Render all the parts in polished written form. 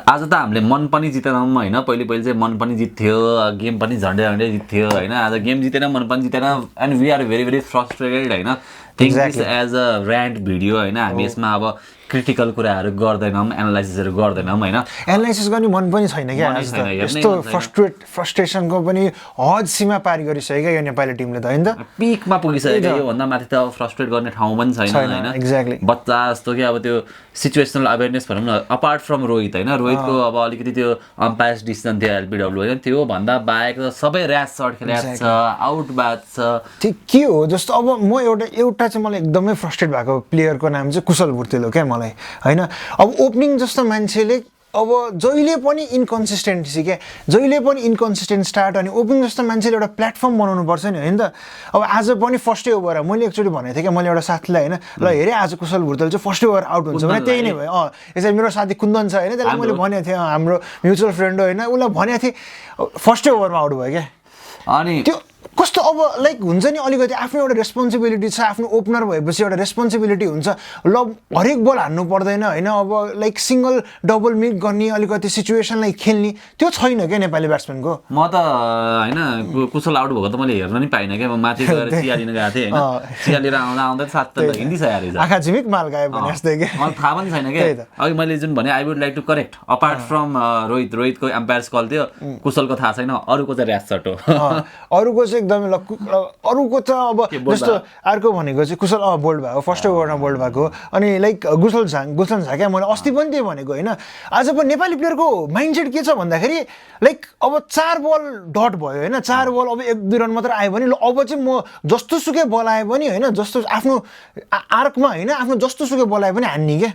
आज त हामीले मन पनि जितेनौँ होइन, पहिले चाहिँ मन पनि जित्थ्यो, गेम पनि झन्डै झन्डै जित्थ्यो होइन, आज गेम जितेन मन पनि Jiten and we are very very frustrated होइन। Think this as a rant video होइन, हामी यसमा अब क्रिटिकल कुराहरू गर्दैनौँ, एनालाइसिसहरू गर्दैनौँ होइन, एनालाइसिस गर्ने मन पनि छैन क्या, यस्तो फ्रस्ट्रेसनको पनि हद सीमा पार गरिसक्यो क्या यो नेपाली टिमले त होइन त, पिकमा पुगिसक्यो, योभन्दा माथि त फ्रस्ट्रेट गर्ने ठाउँ पनि छैन होइन। एक्ज्याक्टली बच्चा जस्तो कि अब त्यो सिचुएसनल अवेरनेस भनौँ न, अपार्ट फ्रम रोहित होइन, रोहितको अब अलिकति त्यो अम्पायर्स डिसिजन थियो एलबिडब्ल्यू होइन, त्यो भन्दा बाहेक सबै ऱ्यास सर्ट खेलेको छ, आउट बात छ, त्यो के हो जस्तो। अब म एउटा चाहिँ मलाई एकदमै फ्रस्ट्रेट भएको प्लेयरको नाम चाहिँ कुशल भुर्तेल हो क्या मलाई होइन। अब ओपनिङ जस्तो मान्छेले अब जहिले पनि इन्कन्सिस्टेन्सी क्या, जहिले पनि इन्कन्सिस्टेन्ट स्टार्ट, अनि ओपनिङ जस्तो मान्छेले एउटा प्लेटफर्म बनाउनु पर्छ नि होइन त। अब आज पनि फर्स्टै ओभर मैले एकचोटि भनेको थिएँ क्या, मैले एउटा साथीलाई होइन, ल हेरेँ आज कुशल भुर्तेल चाहिँ फर्स्टै ओभर आउट हुन्छ भने त्यही नै भयो। यसरी मेरो साथी कुन्दन छ होइन, त्यसलाई मैले भनेको थिएँ, हाम्रो म्युचुअल फ्रेन्ड हो होइन, उसलाई भनेको थिएँ फर्स्टै ओभरमा आउट भयो क्या। अनि त्यो कस्तो अब लाइक हुन्छ नि, अलिकति आफ्नो एउटा रेस्पोन्सिबिलिटी छ, आफ्नो ओपनर भएपछि एउटा रेस्पोन्सिबिलिटी हुन्छ, ल हरेक बल हान्नु पर्दैन होइन, अब लाइक सिङ्गल डबल मिड गर्ने अलिकति सिचुएसनलाई खेल्ने त्यो छैन क्या नेपाली ब्याट्सम्यानको। म त होइन कुशल आउट भएको त मैले हेर्न नि पाइनँ क्या, म माथि गएर चिया लिन गएको थिएँ होइन, चिया लिएर आउँदा साथ त हिन्दी छ यार, आँखा झिमिक माल गायो भने जस्तै क्या, मलाई थाहा पनि छैन क्या। अघि मैले जुन भने I would like to correct, apart from रोहितको एम्पायर्स कल थियो, कुशलको थाहा छैन, अरूको चाहिँ ऱ्यास सर्ट हो, अरूको चाहिँ एकदमै अरूको त अब जस्तो अर्को भनेको चाहिँ कुशल बोल्ड भएको, फर्स्ट ओभरमा बोल्ड भएको, अनि लाइक गुलसन झा क्या, मैले अस्ति पनि त्यही भनेको होइन। आज पनि नेपाली प्लेयरको माइन्डसेट के छ भन्दाखेरि लाइक अब 4 बल डट भयो होइन, 4 बल अब 1-2 रन मात्र आयो भने ल अब चाहिँ म जस्तो सुकै बल आयो पनि होइन, जस्तो आफ्नो आर्कमा होइन, आफ्नो जस्तो सुकै बल आयो पनि हान्ने क्या,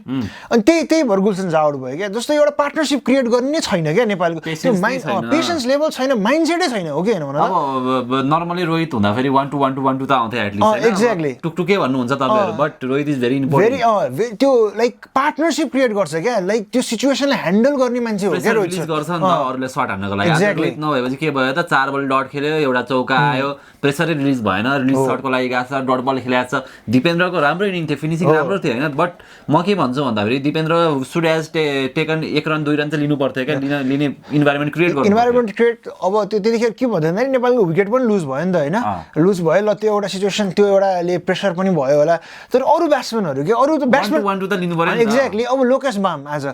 अनि त्यही भएर गुलसन झा आउट भयो क्या। जस्तो एउटा पार्टनरसिप क्रिएट गर्ने नै छैन क्या नेपालको, पेसेन्स लेभल छैन, माइन्डसेटै छैन हो कि होइन भन। अब नर्मली रोहित हुँदाखेरि 1-2 त आउँथ्यो एटलिस्ट, एक्ज्याक्टली टुकटुके भन्नुहुन्छ तपाईँहरू, but Rohit is very important, त्यो लाइक पार्टनरसिप क्रिएट गर्छ क्या, लाइक त्यो सिचुएसनलाई ह्यान्डल गर्ने मान्छे हो क्या रोहित गर्छ नि त अरूले सर्ट हान्नको लागि। रोहित नभएपछि के भयो त, 4 बल डट खेल्यो, एउटा चौका आयो, प्रेसरै रिलिज भएन, रिलिज सर्टको लागि गएको छ, डट बल खेलेको छ। दिपेन्द्रको राम्रो इनिङ थियो, फिनिसिङ राम्रो थियो होइन, बट म के भन्छु भन्दाखेरि Dipendra should has taken 1 run 2 run चाहिँ लिनु पर्थ्यो क्या, लिने इन्भाइरोमेन्ट क्रिएट गर्नु, इन्भाइरोमेन्ट क्रिएट। अब त्यो त्यतिखेर के भन्यो भन्दाखेरि नेपालको विकेट पनि लुज भयो नि त होइन, लुज भयो ल, त्यो एउटा सिचुएसन, त्यो एउटाले प्रेसर पनि भयो होला, तर अरू ब्याट्सम्यानहरू के, अरू त ब्याट्सम्यान 1-2 त लिनु पर्यो। एक्ज्याक्टली। अब लोकेश बाम आज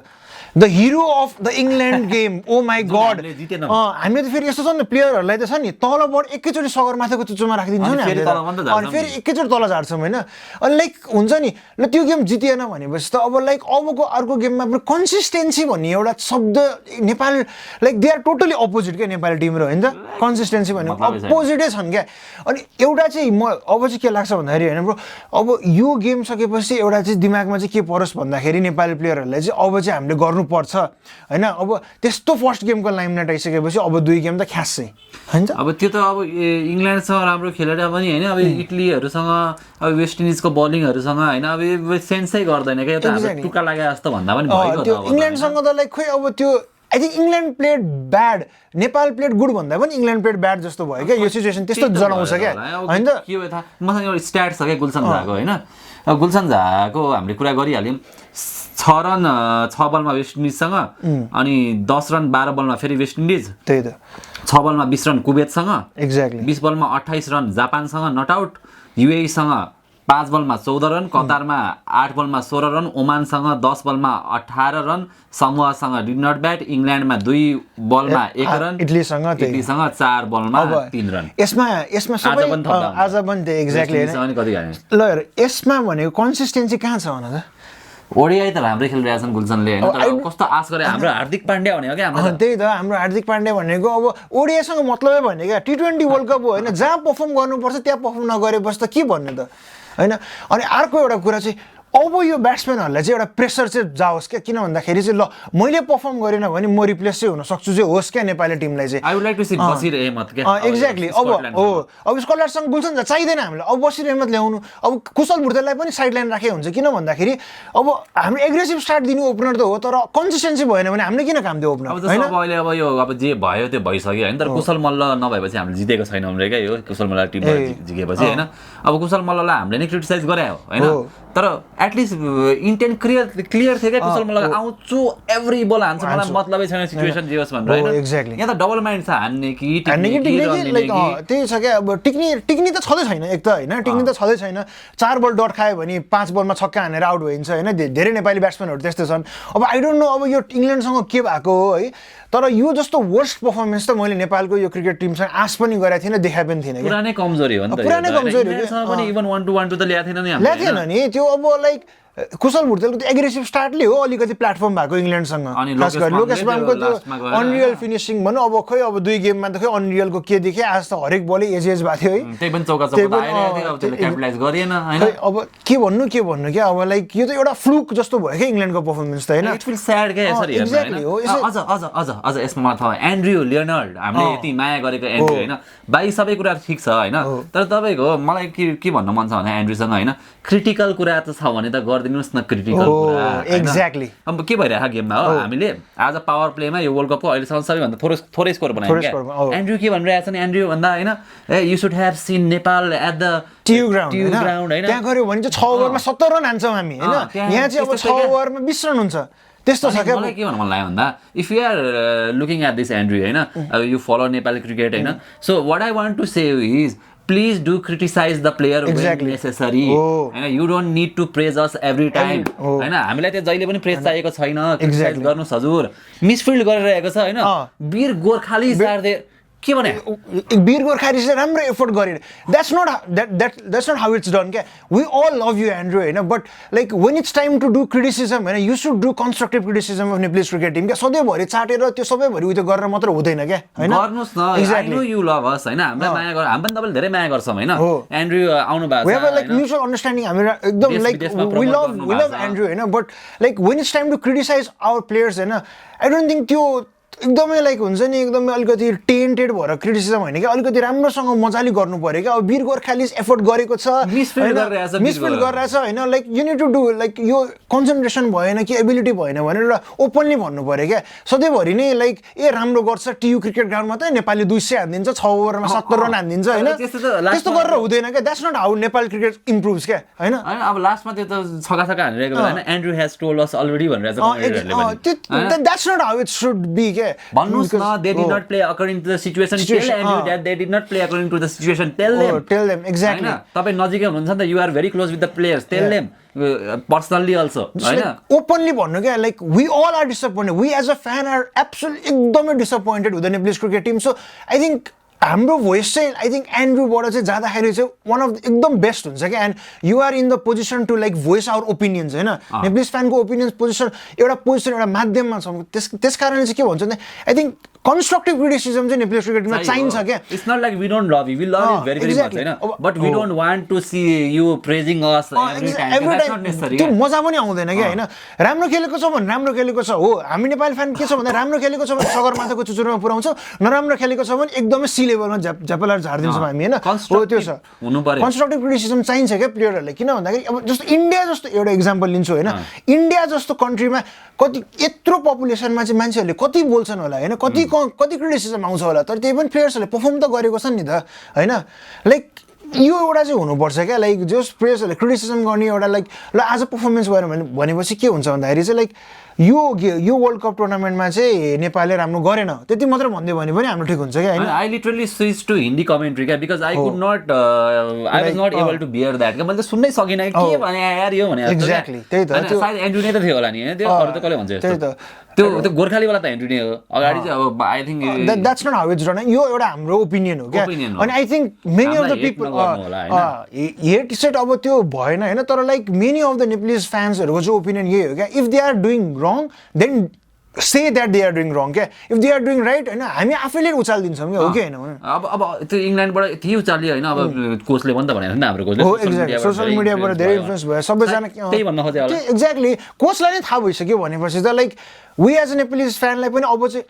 the hero of the England game, oh my god, हामीले त फेरि यस्तो छ नि प्लेयरहरूलाई त छ नि, तलबाट एकैचोटि सगरमाथाको चुच्चोमा राखिदिन्छौँ नि हामीले, अनि फेरि एकैचोटि तल झार्छौँ होइन, अनि लाइक हुन्छ नि ल त्यो गेम जितिएन भनेपछि त अब लाइक अबको अर्को गेममा पनि कन्सिस्टेन्सी भन्ने एउटा शब्द Nepal like they are totally opposite क्या नेपाली टिम र होइन त, कन्सिस्टेन्सी भन्ने अपोजिटै छन् क्या। अनि एउटा चाहिँ म अब चाहिँ के लाग्छ भन्दाखेरि होइन ब्रो, अब यो गेम सकेपछि एउटा चाहिँ दिमागमा चाहिँ के परोस् भन्दाखेरि नेपाली प्लेयरहरूलाई चाहिँ अब चाहिँ हामीले गर्नुपर्छ होइन, अब त्यस्तो फर्स्ट गेमको लाइमलाइट आइसकेपछि अब 2 गेम त ख्यास होइन। अब त्यो त अब इङ्ल्यान्डसँग राम्रो खेलेर पनि होइन, अब इटलीहरूसँग अब वेस्ट इन्डिजको बलिङहरूसँग होइन, अब सेन्सै गर्दैन क्या, यो त टुक्का लागे जस्तो भन्दा पनि भयो त्यो इङ्ल्यान्डसँग त लाइक खोइ अब त्यो I think England played bad, Nepal played good भन्दा पनि इङ्ल्यान्ड प्लेड ब्याड जस्तो भयो क्या, यो सिचुएसन त्यस्तो जनाउँछ क्या होइन त। के भयो थाहा, मसँग एउटा स्ट्याट छ क्या गुलसन झाको होइन, गुलसन झाको हामीले कुरा गरिहाल्यौँ, 6 रन 6 बलमा वेस्ट इन्डिजसँग, अनि 10 रन 12 बलमा फेरि वेस्ट इन्डिज, त्यही त 6 बलमा 20 रन कुवेतसँग, एक्ज्याक्टली 20 बलमा 28 रन जापानसँग नट आउट, युएईसँग 5 बलमा 14 रन, कतारमा 8 बलमा 16 रन, ओमानसँग 10 बलमा 18 रन, समूहसँग डिड नट ब्याट, इङ्ल्यान्डमा 2 बलमा 1 रन, इटलीसँग 4 बलमा 3 रन। यसमा सबै आज पनि त्यो एक्ज्याक्टली ल हेर, यसमा भनेको कन्सिस्टेन्सी कहाँ छ भन त। ओडिआई त राम्रै खेलिरहेछन् गुलसनले होइन, कस्तो आश गरे हाम्रो हार्दिक पाण्ड्या भनेको क्या हाम्रो, त्यही त हाम्रो हार्दिक पाण्ड्या भनेको अब ओडिआईसँग मतलबै भने क्या, T20 वर्ल्ड कप हो होइन, जहाँ पर्फर्म गर्नुपर्छ त्यहाँ पर्फर्म नगरेपछि त के भन्ने त होइन। अनि अर्को एउटा कुरा चाहिँ अब यो ब्याट्सम्यानहरूलाई चाहिँ एउटा प्रेसर चाहिँ जाओस् क्या, किन भन्दाखेरि चाहिँ ल मैले पर्फर्म गरेन भने म रिप्लेस चाहिँ हुन सक्छु चाहिँ होस् क्या नेपाली टिमलाई चाहिँ। I would like to see Basir Ahmad क्या, एक्ज्याक्टली। अब स्कटल्यान्डसँग गुलसन झा चाहिँदैन हामीलाई, अब बसिर अहमद ल्याउनु, अब कुशल भुर्तेललाई पनि साइडलाइन राखेको हुन्छ, किन भन्दाखेरि अब हामी एग्रेसिभ स्टार्ट दिनु ओपनर त हो, तर कन्सिस्टेन्सी भएन भने हामीले किन काम दियो ओपनर होइन। अब अहिले अब यो अब जे भयो त्यो भइसक्यो होइन, तर कुशल मल्ल नभएपछि हामीले जितेको छैनौँ रे क्या, यो कुशल मल्ल टिमबाट जितेपछि होइन। अब कुशल मल्ललाई हामीले नै क्रिटिसाइज गरे होइन, तर एटलिस्ट इन्टेन्ट क्लियर थियो क्या कुशल मलाई आउँछु एभ्री बल हान्छ मलाई मतलबै छैन सिचुएसन जे होस् भनेर होइन एक्ज्याक्टली यहाँ त डबल माइन्ड छ हान्ने कि लाइक त्यही छ क्या अब टिक्नी त छँदै छैन एक त होइन टिक्नी त छँदै छैन 4 बल डट खायो भने 5 बलमा छक्का हानेर आउट भइन्छ होइन धेरै नेपाली ब्याट्सम्यानहरू त्यस्तै छन् अब आई डोन्ट नो अब यो इङ्ल्यान्डसँग के भएको हो है तर यो जस्तो वर्स्ट पर्फर्मेन्स त मैले नेपालको यो क्रिकेट टिमसँग आश पनि गरेको थिइनँ देखाए पनि थिइनँ पुरानै कमजोरी हो नि त पुरानै कमजोरी हो पनि इभन 1-2 त ल्याएको थिएन नि हामीले ल्याएको थिएन नि त्यो अब लाइक कुशल भुर्तेलको त्यो एग्रेसिभ स्टार्टले हो अलिकति प्लेटफर्म भएको इङ्ल्यान्डसँग खास गरी लोकेश बामको त्यो अनरियल फिनिसिङ भनौँ अब खोइ अब 2 गेममा त खोइ अनरियलको के देखेँ आज त हरेक बलै एज भएको थियो है त्यही पनि चौका आइरहेको थियो अब त्यसले क्यापिटलाइज गरिएन हैन अब के भन्नु क्या अब लाइक यो त एउटा फ्लुक जस्तो भयो क्या इङ्ल्यान्डको पर्फर्मेन्स त हैन इट फिल स्याड के यसरी एक्ज्याक्टली हो अझ यसमा मलाई थाहा एन्ड्रयू लियोनार्ड हामीले यति माया गरेको एन्ड्रयू हैन बाई सबै कुरा ठिक छ हैन तर तपाईको मलाई के भन्न मन छ भने एन्ड्रयूसँग हैन क्रिटिकल कुरा त छ भने त गरिदिनुस् न क्रिटिकल कुरा एक्ज्याक्टली अब के भइरहेको गेममा हो हामीले आज पावर प्लेमा यो वर्ल्ड कपको अहिलेसम्म सबैभन्दा थोरै स्कोर बनायौँ क्या एन्ड्रयू के भनिरहेको छ नि एन्ड्रयू भन्दा हैन ए you should have seen Nepal at the TU ground हैन त्यहाँ गऱ्यो भने चाहिँ 6 ओभरमा 70 रन हान्छौँ हामी हैन यहाँ चाहिँ अब 6 ओभरमा 20 रन हुन्छ त्यस्तो छ क्या मलाई के भन्नु मन लाग्यो भन्दा if you are looking at this Andrew हैन अब यु फलो नेपाली क्रिकेट हैन so what I want to say is please do criticize the player when necessary हैन you don't need to praise us every time हैन हामीलाई त्यो जहिले पनि प्रेज चाहिएको छैन क्रिटिसाइज गर्नुस् हजुर मिसफिल्ड गरिरहेको छ हैन वीर गोर्खाली सार्दे के भने वीर गोर्खालीले राम्रो एफोर्ट गरेर that's not how it's done क्या we all love you Andrew हैन but like when it's time to do criticism हैन you should do constructive criticism of Nepali cricket team क्या सधैँभरि चाटेर त्यो सबैभरि उयो गरेर मात्र हुँदैन क्या हैन गर्नुस् न आई नो यु लभ अस हैन हामीलाई माया गर हामी पनि तपाईले धेरै माया गर्छौं हैन एन्ड्रयू आउनु भएको छ we have like mutual understanding हामी एकदम लाइक वी लभ एन्ड्रयू हैन but like when it's time to criticize our players हैन आई डोन्ट थिङ्क त्यो एकदमै लाइक हुन्छ नि एकदमै अलिकति टेन्टेड भएर क्रिटिसिजम होइन क्या अलिकति राम्रोसँग मजाले गर्नु पर्यो क्या अब वीर गोर्खाले एफोर्ट गरेको छ मिसफिल गरिरहेछ होइन like you need to do like यो कन्सन्ट्रेसन भएन कि एबिलिटी भएन भनेर ओपनली भन्नु पर्यो क्या सधैँभरि नै लाइक ए राम्रो गर्छ टियु क्रिकेट ग्राउन्डमा त नेपालले 200 हानिदिन्छ 6 ओभरमा 70 रन हानिदिन्छ होइन त्यस्तो गरेर हुँदैन क्या that's not how Nepal cricket improves क्या होइन अब लास्टमा त्यो त छक्का हानिरहेको बेला हैन Andrew has told us already भनिरहेछ that's not how it should be क्या भन्नुस् न they did not play according to the situation tell Andrew that they did not play according to the situation tell them exactly तपाई नजिकै हुनुहुन्छ नि त you are very close with the players tell them personally also हैन openly भन्नु क्या like we all are disappointed we as a fan are absolutely एकदमै disappointed with the Nepali cricket team so I think हाम्रो voice चाहिँ I think एन्ड्रूबाट चाहिँ जाँदाखेरि चाहिँ वान अफ एकदम बेस्ट हुन्छ क्या and you are in the position to like voice our opinions होइन नेपाली फ्यानको ओपिनियन्स पोजिसन एउटा माध्यममा छ त्यस कारणले चाहिँ के भन्छ भने आई थिङ्क कन्स्ट्रक्टिभ क्रिटिसिजम चाहिँ नेपाली क्रिकेटमा चाहिन्छ क्या it's not like we don't love you we love it very very much हैन but we don't want to see you praising us every time that's not necessary त्यो मजा पनि आउँदैन क्या हैन राम्रो खेलेको छ भने राम्रो खेलेको छ हो हामी नेपाली फ्यान के छ भन्दा राम्रो खेलेको छ भने सगरमाथाको चुचुरोमा पुर्याउँछौँ नराम्रो खेलेको छ भने एकदमै सी लेभलमा झ्यापलार झारिदिन्छौँ हामी हैन हो त्यो छ हुनु पर्यो कन्स्ट्रक्टिभ क्रिटिसिजम चाहिन्छ क्या प्लेयरहरूले किन भन्दाखेरि अब जस्तो इन्डिया जस्तो एउटा इक्जाम्पल लिन्छु हैन इन्डिया जस्तो कन्ट्रीमा कति यत्रो पपुलेसनमा चाहिँ मान्छेहरूले कति बोल्छन् होला हैन कति क्रिटिसिजम आउँछ होला तर त्यही पनि प्लेयर्सहरूले पर्फर्म त गरेको छ नि त हैन लाइक यो एउटा चाहिँ हुनुपर्छ क्या लाइक जस प्लेयर्सहरूले क्रिटिसिजम गर्ने एउटा लाइक ल आज पर्फर्मेन्स गरेन भनेपछि के हुन्छ भन्दाखेरि चाहिँ लाइक यो वर्ल्ड कप टुर्नामेन्टमा चाहिँ नेपालले राम्रो गरेन त्यति मात्र भन्दै भने पनि हाम्रो ठिक हुन्छ क्या हैन I literally switch to Hindi commentary क्या because I could not I was not able to bear that के मैले सुन्नै सकिन के भने यार यो भने एक्ज्याक्टली त्यही त त्यो सायद एन्ड्रु नै त थियो होला नि त्यो अरु त कसले भन्छ त्यही त त्यो गोर्खाली वाला त एन्ड्रु नै हो अगाडि चाहिँ अब I think that's not how it's done यो एउटा हाम्रो ओपिनियन हो क्या अनि I think many of the people hate set अब त्यो भएन हैन तर like many of the Nepalese फ्यान्सहरुको चाहिँ ओपिनियन यही हो क्या if they are doing wrong then say that they are doing wrong क्या if they are doing right हैन हामी आफैले उचाल्दिन्छौँ क्या हो कि हैन अब त्यो इंग्ल्यान्डबाट त्यही उचाल्यो हैन अब कोचले पनि त भनेको नि हाम्रो कोचले हो एक्ज्याक्टली सोशल मिडियाबाट धेरै इन्फ्लुएन्स भयो सबैजना त्यही भन्न खोजे होला एक्ज्याक्टली कोचलाई नै थाहा भइसक्यो भनेपछि त like we as a Nepalese फ्यानलाई पनि अब चाहिँ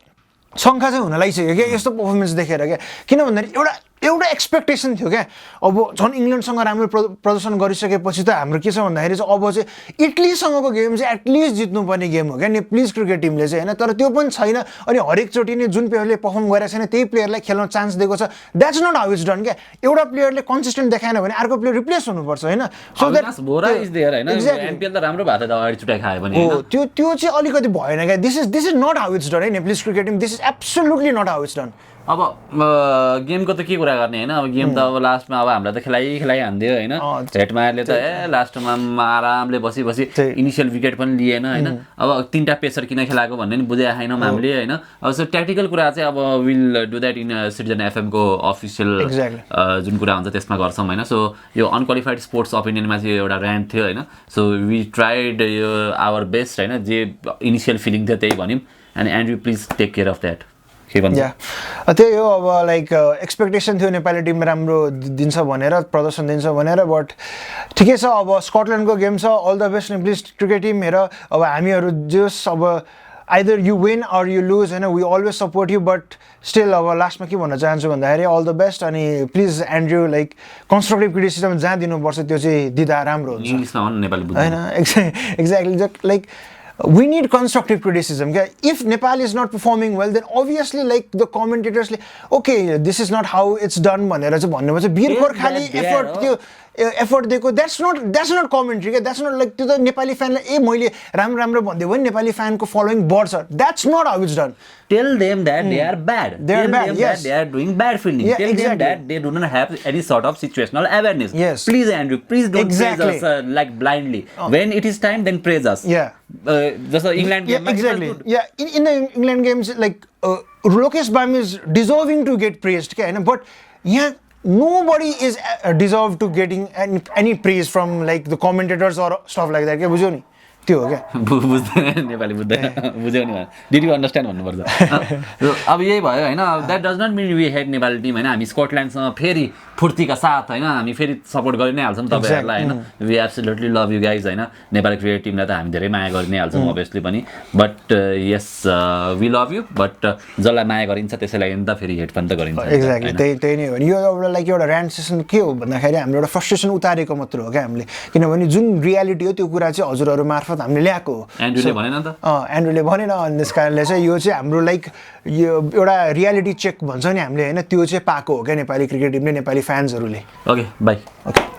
शङ्का चाहिँ हुन लागिसक्यो क्या यस्तो पर्फर्मेन्स देखेर क्या किन भन्दाखेरि एउटा एउटा एक्सपेक्टेसन थियो क्या अब झन् इङ्ल्यान्डसँग राम्रो प्रदर्शन गरिसकेपछि त हाम्रो के छ भन्दाखेरि चाहिँ अब चाहिँ इटलीसँगको गेम चाहिँ एटलिस्ट जित्नुपर्ने गेम हो क्या नेप्लिज क्रिकेट टिमले चाहिँ होइन तर त्यो पनि छैन अनि हरेकचोटि नै जुन प्लेयरले पर्फर्म गरेको छैन त्यही प्लेयरलाई खेल्न चान्स दिएको छ that's not how it's done क्या एउटा प्लेयरले कन्सिस्टेन्ट देखाएन भने अर्को प्लेयर रिप्लेस हुनुपर्छ होइन so Avinash Bohara is there हैन एमपीएल त राम्रो भएको थियो अगाडि चुटाइ खायो भने हो त्यो चाहिँ अलिकति भएन क्या this is not how it's done है Nepalese cricket team this is absolutely not how it's done अब गेमको त के कुरा गर्ने होइन अब गेम त अब लास्टमा अब हामीलाई त खेलाइ हान्दियो होइन हेटमायरले त लास्टमा आरामले बसी इनिसियल विकेट पनि लिएन होइन अब 3टा पेसर किन खेलाएको भन्ने नि बुझाइ छैनौँ हामीले होइन अब सो ट्याक्टिकल कुरा चाहिँ अब will do that in citizen एफएमको अफिसियल जुन कुरा हुन्छ त्यसमा गर्छौँ होइन सो यो अनक्वालिफाइड स्पोर्ट्स ओपिनियनमा चाहिँ एउटा ऱ्यान्ट थियो होइन सो वी ट्राइड यो आवर बेस्ट होइन जे इनिसियल फिलिङ थियो त्यही भन्यौँ and Andrew please take care of that त्यही हो अब लाइक एक्सपेक्टेसन थियो नेपाली टिम राम्रो दिन्छ भनेर प्रदर्शन दिन्छ भनेर बट ठिकै छ अब स्कटल्यान्डको गेम छ all the best Nepalese cricket team हेर अब हामीहरू जस अब either you win or you lose होइन we always support you but still अब लास्टमा के भन्न चाहन्छु भन्दाखेरि अल द बेस्ट अनि please Andrew like constructive criticism जहाँ दिनुपर्छ त्यो चाहिँ दिँदा राम्रो हुन्छ होइन exactly like we need constructive criticism. If Nepal is not performing well, then obviously like the commentators like, okay, this is not how it's done. Effort दिएको that's not commentary. That's not like to the Nepali fan like ए मैले राम्रो भन्दै भने Nepali fan को following बढ्छ. That's not how it's done. Tell them that they are bad. Tell them that they are doing bad fielding. Tell them that they do not have any sort of situational awareness. Yes. Please Andrew, please don't praise us like blindly. When it is time, then praise us. Yeah. Just the England game. Exactly. Yeah. In the England games, like Lokesh Baum is deserving to get praised. But yeah. Nobody is deserved to getting any praise from like the commentators or stuff like that. क्या बुझ्यौ नि त्यो हो क्या बुझ्दैन नेपाली बुझ्यो नि did you understand भन्नुपर्छ अब यही भयो होइन that does not mean we hate Nepali team होइन हामी स्कटल्यान्डसँग फेरि फुर्तीका साथ होइन हामी फेरि सपोर्ट गरि नै हाल्छौँ तपाईँहरूलाई होइन we absolutely love you guys होइन नेपाली क्रिकेट टिमलाई त हामी धेरै माया गरि नै हाल्छौँ अभियसली पनि but yes we love you but जसलाई माया गरिन्छ त्यसैलाई त फेरि हेड पनि त गरिन्छ एक्ज्याक्टली त्यही नै हो नि यो एउटा लाइक एउटा ऱ्यान्ट सेसन के हो भन्दाखेरि हाम्रो एउटा फ्रस्ट्रेसन उतारेको मात्र हो क्या हामीले किनभने जुन रियालिटी हो त्यो कुरा चाहिँ हजुरहरू मार्फत हामीले ल्याएको हो एन्ड्रुले भनेन त एन्ड्रुले भनेन अनि त्यस कारणले चाहिँ यो चाहिँ हाम्रो लाइक यो एउटा रियालिटी चेक भन्छ नि हामीले होइन त्यो चाहिँ पाएको हो क्या नेपाली क्रिकेट टिमले नेपाली फ्यान्सहरूले ओके बाई ओके